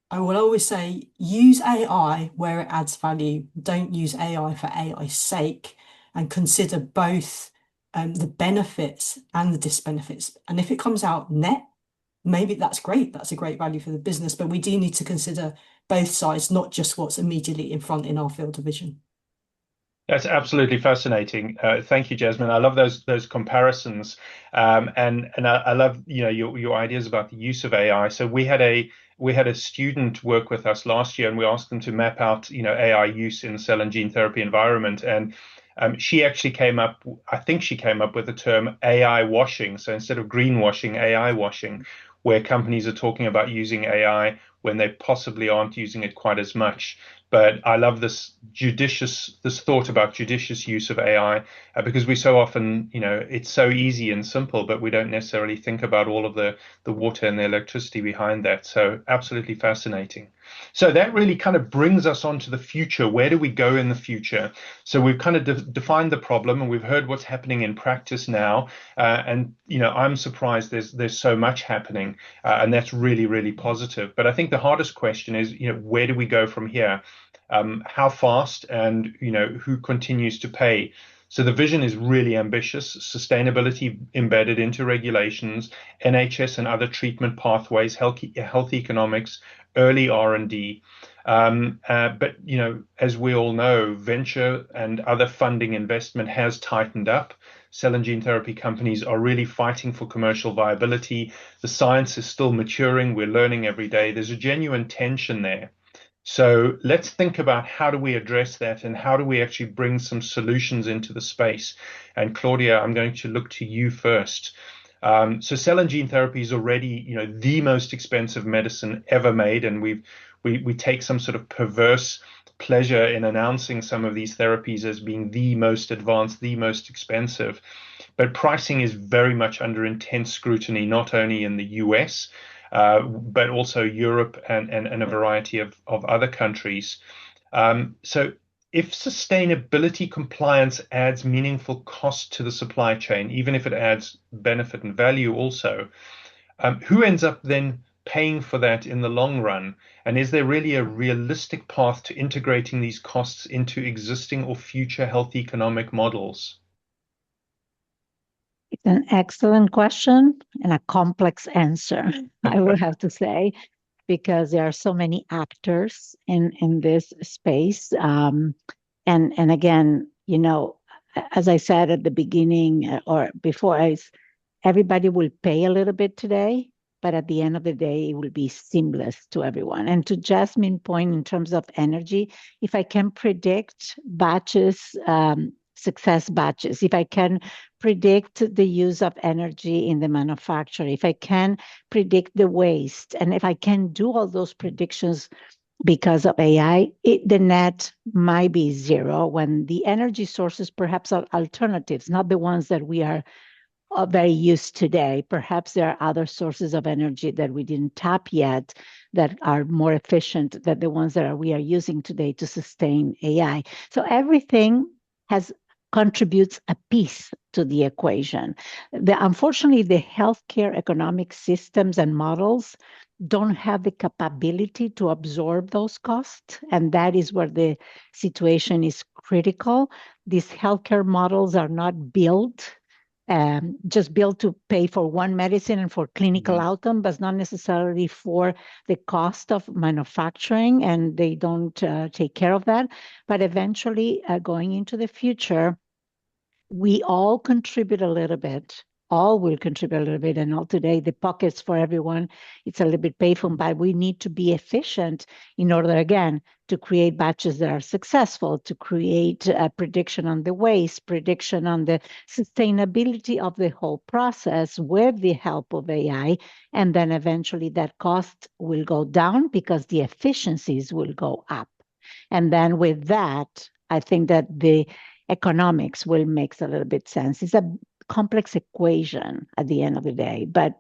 I will always say, use AI where it adds value. Don't use AI for AI's sake, and consider both the benefits and the disbenefits. And if it comes out net, maybe that's great. That's a great value for the business, but we do need to consider both sides, not just what's immediately in front in our field of vision. That's absolutely fascinating. Thank you, Jasmine. I love those comparisons, and I love your ideas about the use of AI. So we had a student work with us last year, and we asked them to map out AI use in the cell and gene therapy environment, and she actually came up. I think she came up with the term AI washing. So instead of greenwashing, AI washing, where companies are talking about using AI when they possibly aren't using it quite as much. But I love this thought about judicious use of AI, because we so often, it's so easy and simple, but we don't necessarily think about all of the water and the electricity behind that. So absolutely fascinating. So that really kind of brings us on to the future. Where do we go in the future? So we've kind of defined the problem, and we've heard what's happening in practice now. And I'm surprised there's so much happening, and that's really, really positive. But I think the hardest question is, where do we go from here? How fast, and who continues to pay? So the vision is really ambitious: sustainability embedded into regulations, NHS and other treatment pathways, health economics, early R&D. But as we all know, venture and other funding investment has tightened up. Cell and gene therapy companies are really fighting for commercial viability. The science is still maturing. We're learning every day. There's a genuine tension there. So let's think about, how do we address that, and how do we actually bring some solutions into the space? And Claudia, I'm going to look to you first. So cell and gene therapy is already, the most expensive medicine ever made, and we take some sort of perverse pleasure in announcing some of these therapies as being the most advanced, the most expensive. But pricing is very much under intense scrutiny, not only in the US, but also Europe and a variety of other countries. So if sustainability compliance adds meaningful cost to the supply chain, even if it adds benefit and value also, who ends up then paying for that in the long run? And is there really a realistic path to integrating these costs into existing or future health economic models? It's an excellent question and a complex answer, I would have to say, because there are so many actors in this space. And again, as I said at the beginning or before, everybody will pay a little bit today, but at the end of the day, it will be seamless to everyone. And to Jasmine's point, in terms of energy, if I can predict batches, success batches, if I can predict the use of energy in the manufacture, if I can predict the waste, and if I can do all those predictions because of AI, the net might be zero, when the energy sources perhaps are alternatives, not the ones that we are very used today. Perhaps there are other sources of energy that we didn't tap yet that are more efficient than the ones that we are using today to sustain AI. So everything contributes a piece to the equation. Unfortunately, the healthcare economic systems and models don't have the capability to absorb those costs. And that is where the situation is critical. These healthcare models are not built just built to pay for one medicine and for clinical outcome, but not necessarily for the cost of manufacturing, and they don't take care of that. But eventually, going into the future, we all contribute a little bit. All will contribute a little bit, and all today, the pockets for everyone, it's a little bit painful, but we need to be efficient in order, again, to create batches that are successful, to create a prediction on the waste, prediction on the sustainability of the whole process with the help of AI, and then eventually that cost will go down because the efficiencies will go up. And then with that, I think that the economics will make a little bit sense. It's a complex equation at the end of the day, but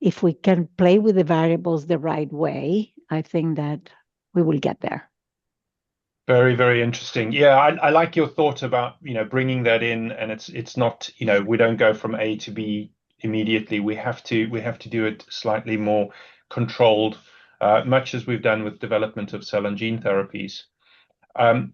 if we can play with the variables the right way, I think that we will get there. Very, very interesting. Yeah, I like your thought about, bringing that in, and it's not, we don't go from A to B immediately. We have to do it slightly more controlled, much as we've done with development of cell and gene therapies.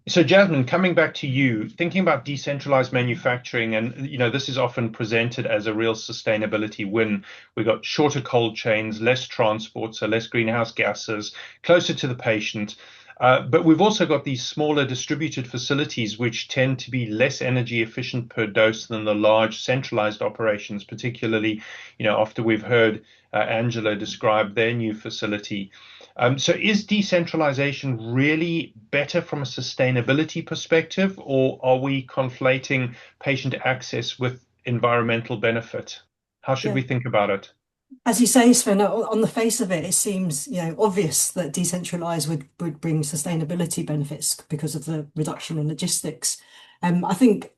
So Jasmine, coming back to you, thinking about decentralized manufacturing, and this is often presented as a real sustainability win. We've got shorter cold chains, less transport, so less greenhouse gases, closer to the patient. But we've also got these smaller distributed facilities, which tend to be less energy efficient per dose than the large centralized operations, particularly, after we've heard Angela describe their new facility. So is decentralization really better from a sustainability perspective, or are we conflating patient access with environmental benefit? How should Yeah. we think about it? As you say, Sven, on the face of it, it seems, obvious that decentralized would bring sustainability benefits because of the reduction in logistics. I think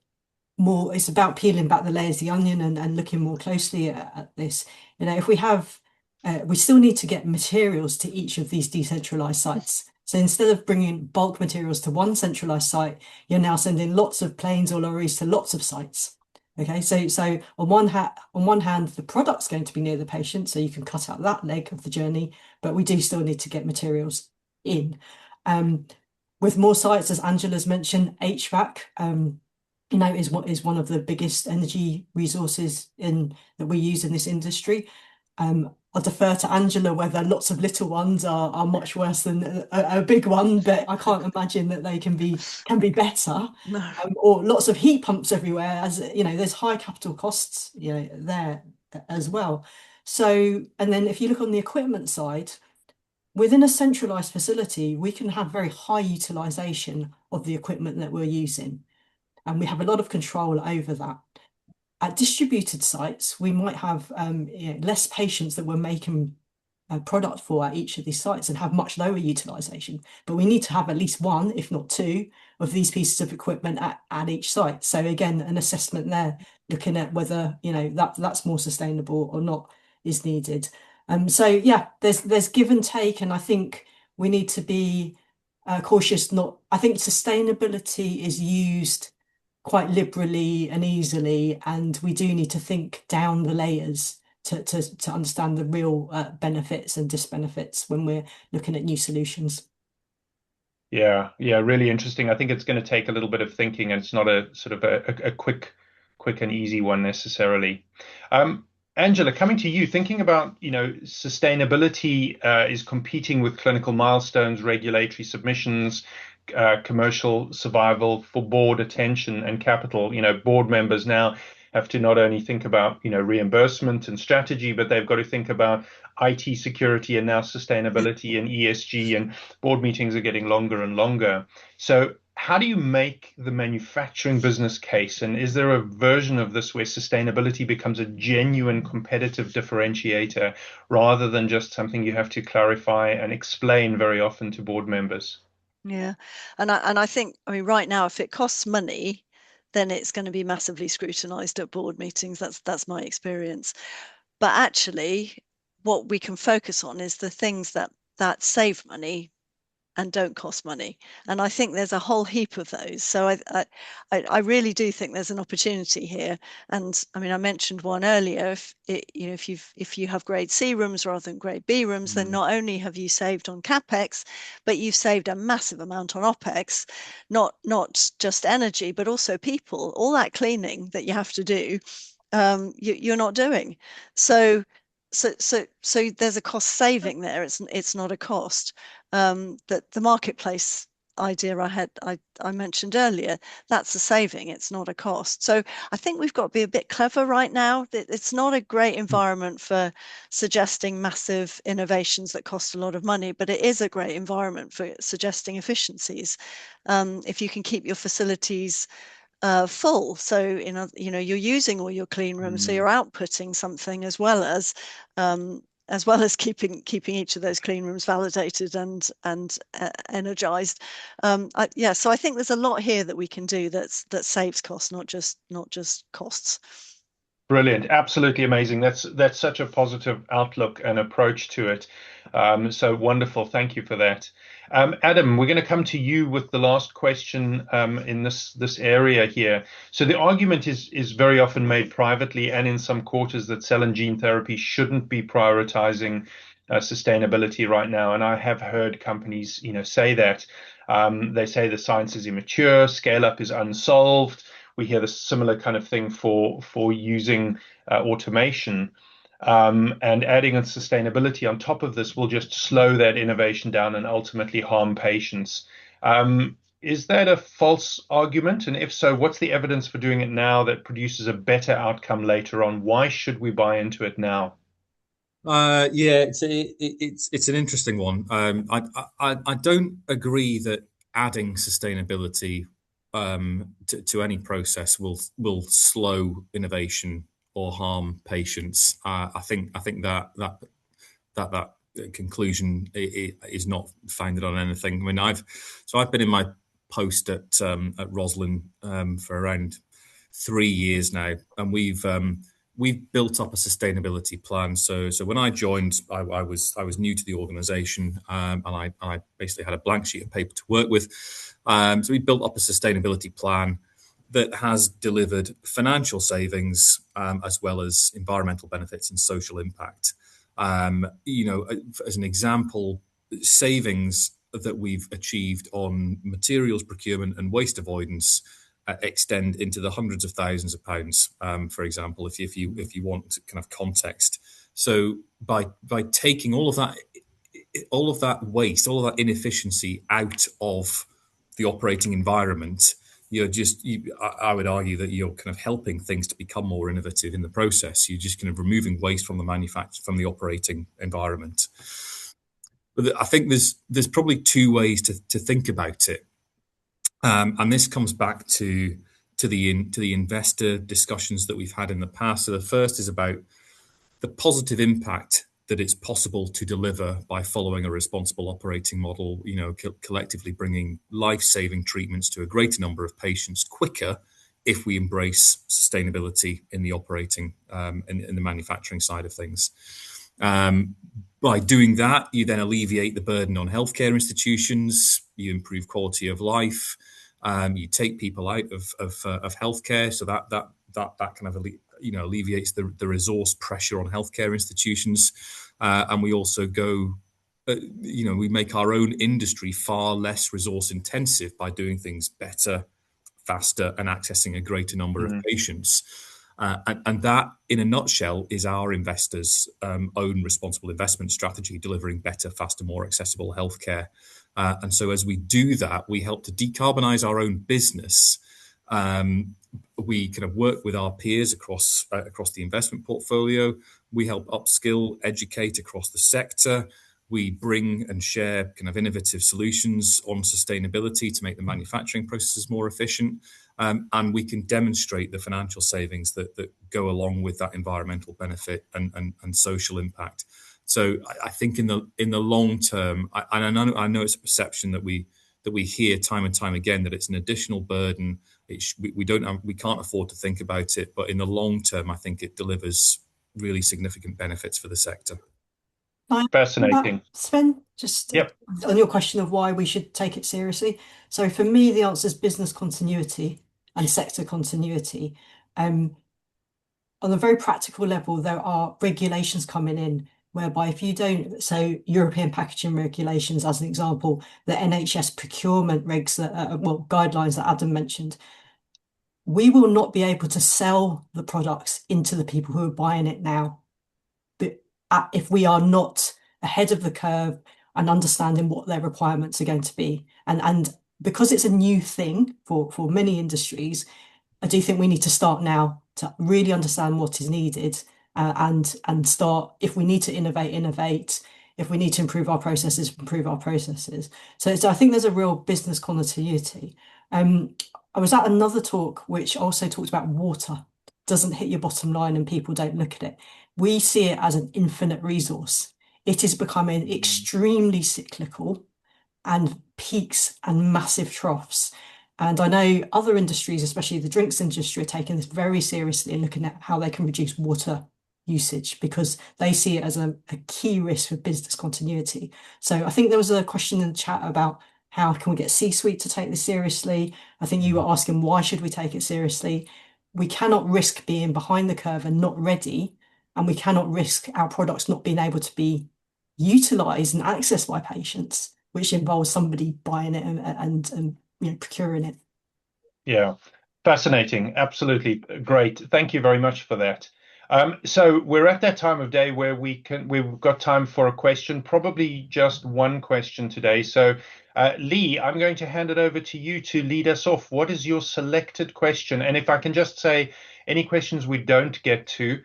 more it's about peeling back the layers of the onion and looking more closely at this. If we still need to get materials to each of these decentralized sites. So instead of bringing bulk materials to one centralized site, you're now sending lots of planes or lorries to lots of sites. Okay, so on one hand, the product's going to be near the patient, so you can cut out that leg of the journey, but we do still need to get materials in. With more sites, as Angela's mentioned, HVAC, is one of the biggest energy resources that we use in this industry. I'll defer to Angela whether lots of little ones are much worse than a big one, but I can't imagine that they can be better. No. Or lots of heat pumps everywhere, as there's high capital costs, there as well. So, and then if you look on the equipment side, within a centralized facility, we can have very high utilization of the equipment that we're using, and we have a lot of control over that. At distributed sites, we might have less patients that we're making a product for at each of these sites and have much lower utilization. But we need to have at least one, if not two, of these pieces of equipment at each site. So again, an assessment there, looking at whether that's more sustainable or not is needed. So yeah, there's give and take, and I think we need to be cautious. I think sustainability is used quite liberally and easily, and we do need to think down the layers to understand the real benefits and disbenefits when we're looking at new solutions. Yeah, really interesting. I think it's going to take a little bit of thinking, and it's not a sort of a quick and easy one necessarily. Angela, coming to you, thinking about, sustainability is competing with clinical milestones, regulatory submissions, commercial survival for board attention and capital. Board members now have to not only think about, reimbursement and strategy, but they've got to think about IT security and now sustainability and ESG, and board meetings are getting longer and longer. So how do you make the manufacturing business case? And is there a version of this where sustainability becomes a genuine competitive differentiator rather than just something you have to clarify and explain very often to board members? Yeah, and I think, right now, if it costs money, then it's going to be massively scrutinized at board meetings. That's my experience. But actually, what we can focus on is the things that save money and don't cost money. And I think there's a whole heap of those. So I really do think there's an opportunity here. And I mentioned one earlier. If you have grade C rooms rather than grade B rooms, then not only have you saved on capex, but you've saved a massive amount on opex, not just energy, but also people. All that cleaning that you have to do, you're not doing. So there's a cost saving there. It's not a cost. That the marketplace idea I mentioned earlier, that's a saving. It's not a cost. So I think we've got to be a bit clever right now. It's not a great environment for suggesting massive innovations that cost a lot of money, but it is a great environment for suggesting efficiencies. If you can keep your facilities full, so you're using all your clean rooms, so you're outputting something as well as keeping each of those clean rooms validated and energized. So I think there's a lot here that we can do that saves costs, not just costs. Brilliant. Absolutely amazing. That's such a positive outlook and approach to it. So wonderful. Thank you for that. Adam, we're going to come to you with the last question in this area here. So the argument is very often made privately and in some quarters that cell and gene therapy shouldn't be prioritizing sustainability right now. And I have heard companies, say that. They say the science is immature, scale up is unsolved. We hear the similar kind of thing for using automation. And adding in sustainability on top of this will just slow that innovation down and ultimately harm patients. Is that a false argument? And if so, what's the evidence for doing it now that produces a better outcome later on? Why should we buy into it now? Yeah, it's an interesting one. I don't agree that adding sustainability to any process will slow innovation or harm patients. I think that conclusion is not founded on anything. I mean, I've been in my post at Roslin for around 3 years now, and we've built up a sustainability plan. So when I joined, I was new to the organisation, and I basically had a blank sheet of paper to work with. So we built up a sustainability plan that has delivered financial savings as well as environmental benefits and social impact. As an example, savings that we've achieved on materials procurement and waste avoidance extend into the hundreds of thousands of pounds, for example, if you want kind of context. So by taking all of that waste, all of that inefficiency out of the operating environment, I would argue that you're kind of helping things to become more innovative in the process. You're just kind of removing waste from from the operating environment. But I think there's probably two ways to think about it. And this comes back to the investor discussions that we've had in the past. So the first is about the positive impact that it's possible to deliver by following a responsible operating model, collectively bringing life-saving treatments to a greater number of patients quicker if we embrace sustainability in the operating, in the manufacturing side of things. By doing that, you then alleviate the burden on healthcare institutions, you improve quality of life, you take people out of healthcare, so that kind of alleviates the resource pressure on healthcare institutions, and we also we make our own industry far less resource intensive by doing things better, faster, and accessing a greater number of patients. And that, in a nutshell, is our investors' own responsible investment strategy, delivering better, faster, more accessible healthcare. And so as we do that, we help to decarbonize our own business. We kind of work with our peers across the investment portfolio. We help upskill, educate across the sector. We bring and share kind of innovative solutions on sustainability to make the manufacturing processes more efficient. And we can demonstrate the financial savings that go along with that environmental benefit and social impact. So I think in the long term, I know it's a perception that we hear time and time again, that it's an additional burden. We can't afford to think about it, but in the long term, I think it delivers really significant benefits for the sector. Fascinating. Sven, just on your question of why we should take it seriously. So for me, the answer is business continuity and sector continuity. On a very practical level, there are regulations coming in whereby if you don't, so European packaging regulations, as an example, the NHS procurement regs, guidelines that Adam mentioned, we will not be able to sell the products into the people who are buying it now. But if we are not ahead of the curve and understanding what their requirements are going to be. And because it's a new thing for many industries, I do think we need to start now to really understand what is needed, and start, if we need to innovate, if we need to improve our processes, improve our processes. So I think there's a real business continuity. I was at another talk which also talked about water doesn't hit your bottom line and people don't look at it. We see it as an infinite resource. It is becoming extremely cyclical and peaks and massive troughs. And I know other industries, especially the drinks industry, are taking this very seriously and looking at how they can reduce water usage because they see it as a key risk for business continuity. So I think there was a question in the chat about how can we get C-suite to take this seriously? I think you were asking why should we take it seriously? We cannot risk being behind the curve and not ready, and we cannot risk our products not being able to be utilized and accessed by patients, which involves somebody buying it and procuring it. Yeah, fascinating. Absolutely great. Thank you very much for that. So we're at that time of day where we've got time for a question, probably just one question today. So Lee, I'm going to hand it over to you to lead us off. What is your selected question? And if I can just say any questions we don't get to,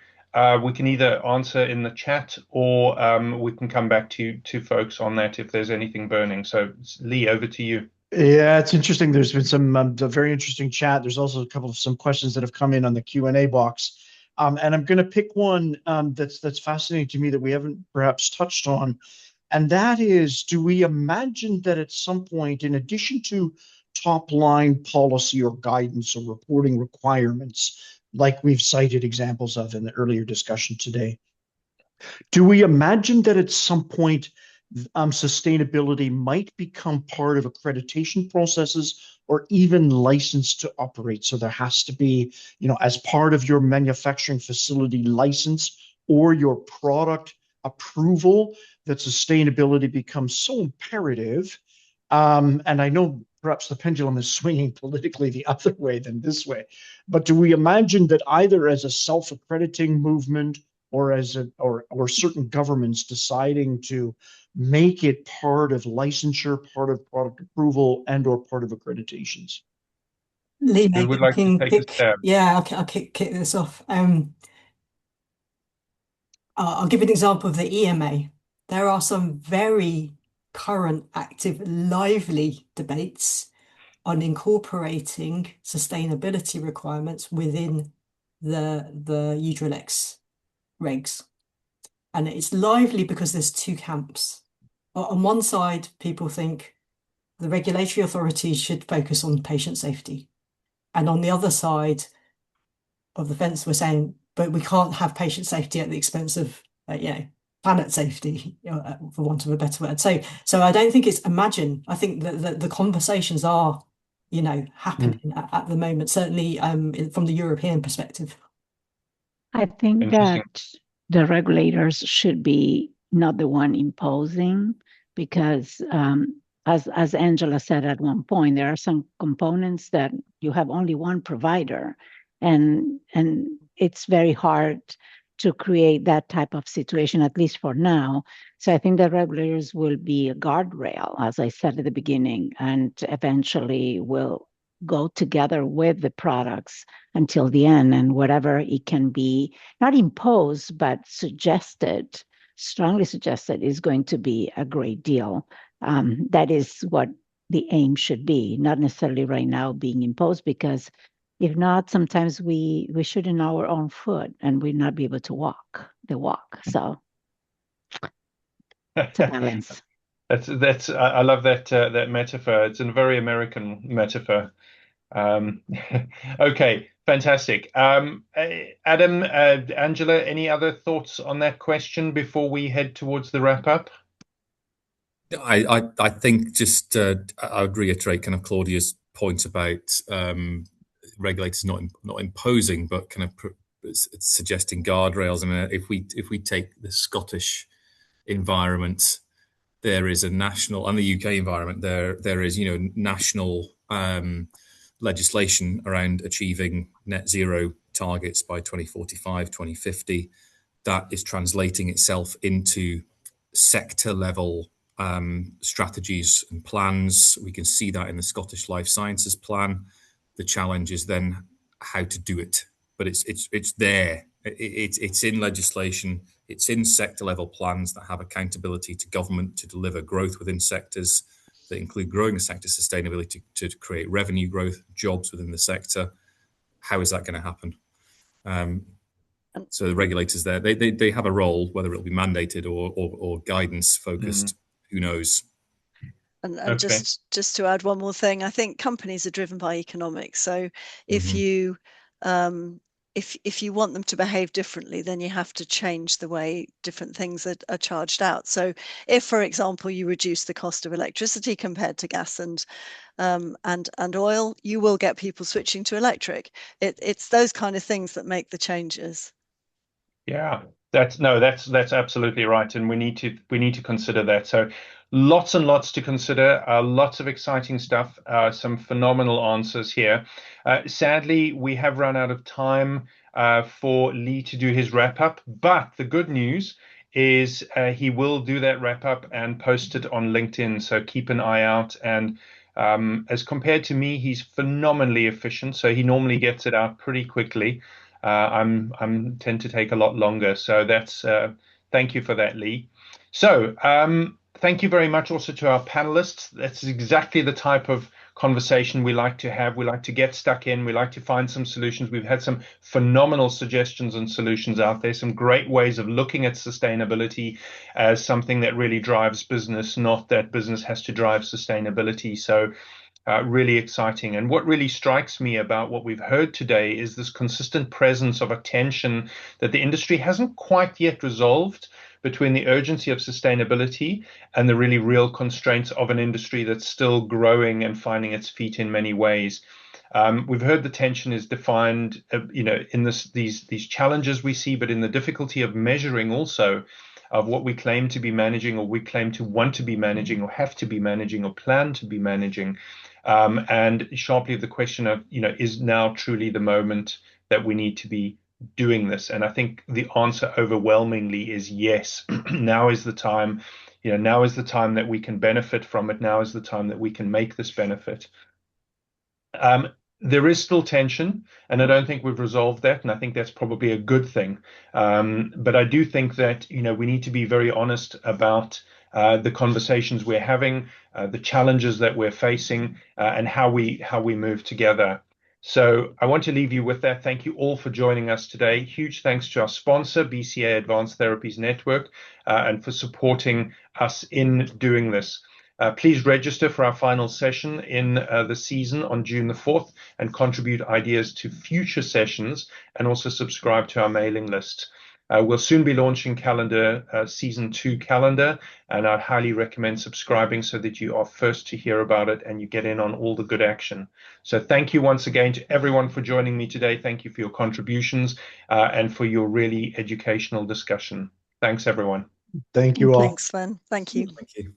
we can either answer in the chat or we can come back to folks on that if there's anything burning. So Lee, over to you. Yeah, it's interesting. There's been some very interesting chat. There's also a couple of some questions that have come in on the Q&A box. And I'm going to pick one that's fascinating to me that we haven't perhaps touched on. And that is, do we imagine that at some point, in addition to top line policy or guidance or reporting requirements, like we've cited examples of in the earlier discussion today, do we imagine that at some point sustainability might become part of accreditation processes or even license to operate? So there has to be, as part of your manufacturing facility license or your product approval, that sustainability becomes so imperative. And I know perhaps the pendulum is swinging politically the other way than this way, but do we imagine that either as a self-accrediting movement or or certain governments deciding to make it part of licensure, part of product approval, and or part of accreditations? Lee, Who maybe would I like to can take a kick. stab? Yeah, I'll kick this off. I'll give an example of the EMA. There are some very current, active, lively debates on incorporating sustainability requirements within the Udrillex regs. And it's lively because there's two camps. On one side, people think the regulatory authorities should focus on patient safety. And on the other side of the fence, we're saying, but we can't have patient safety at the expense of, planet safety, for want of a better word. So I don't think it's imagine. I think that the conversations are, happening at the moment, certainly from the European perspective. I think Interesting. that the regulators should be not the one imposing, because as Angela said at one point, there are some components that you have only one provider, and it's very hard to create that type of situation, at least for now. So I think the regulators will be a guardrail, as I said at the beginning, and eventually will go together with the products until the end, and whatever it can be, not imposed, but suggested, strongly suggested, is going to be a great deal. That is what the aim should be, not necessarily right now being imposed, because if not, sometimes we shoot in our own foot and we not be able to walk the walk. So it's a balance. I love that metaphor. It's a very American metaphor. Okay, fantastic. Adam, Angela, any other thoughts on that question before we head towards the wrap up? I think just I would reiterate kind of Claudia's point about regulators not imposing, but kind of suggesting guardrails. And if we take the Scottish environment, there is a national, and the UK environment, there is national legislation around achieving net zero targets by 2045, 2050. That is translating itself into sector level strategies and plans. We can see that in the Scottish Life Sciences Plan. The challenge is then how to do it, but it's there. It's in legislation. It's in sector level plans that have accountability to government to deliver growth within sectors that include growing the sector sustainability to create revenue growth, jobs within the sector. How is that going to happen? So the regulators there, they have a role, whether it'll be mandated or guidance focused. Who knows? And Okay. just to add one more thing, I think companies are driven by economics. So if you if you want them to behave differently, then you have to change the way different things are charged out. So if, for example, you reduce the cost of electricity compared to gas and oil, you will get people switching to electric. It's those kind of things that make the changes. Yeah, that's absolutely right, and we need to consider that. So, lots and lots to consider. Lots of exciting stuff. Some phenomenal answers here. Sadly, we have run out of time for Lee to do his wrap up. But the good news is he will do that wrap up and post it on LinkedIn. So keep an eye out. And as compared to me, he's phenomenally efficient. So he normally gets it out pretty quickly. I'm tend to take a lot longer. So that's thank you for that, Lee. So thank you very much also to our panelists. That's exactly the type of conversation we like to have. We like to get stuck in. We like to find some solutions. We've had some phenomenal suggestions and solutions out there, some great ways of looking at sustainability as something that really drives business, not that business has to drive sustainability. So really exciting. And what really strikes me about what we've heard today is this consistent presence of attention that the industry hasn't quite yet resolved between the urgency of sustainability and the really real constraints of an industry that's still growing and finding its feet in many ways. We've heard the tension is defined, in these challenges we see, but in the difficulty of measuring also of what we claim to be managing, or we claim to want to be managing, or have to be managing, or plan to be managing. And sharply the question of, is now truly the moment that we need to be doing this? And I think the answer overwhelmingly is yes. Now is the time, now is the time that we can benefit from it. Now is the time that we can make this benefit. There is still tension, and I don't think we've resolved that, and I think that's probably a good thing. But I do think that we need to be very honest about the conversations we're having, the challenges that we're facing, and how we move together. So I want to leave you with that. Thank you all for joining us today. Huge thanks to our sponsor, BCA Advanced Therapies Network, and for supporting us in doing this. Please register for our final session in the season on June the 4th and contribute ideas to future sessions, and also subscribe to our mailing list. We'll soon be launching season 2 calendar, and I'd highly recommend subscribing so that you are first to hear about it and you get in on all the good action. So thank you once again to everyone for joining me today. Thank you for your contributions and for your really educational discussion. Thanks, everyone. Thank you all. Thanks, Sven. Thank you. Thank you.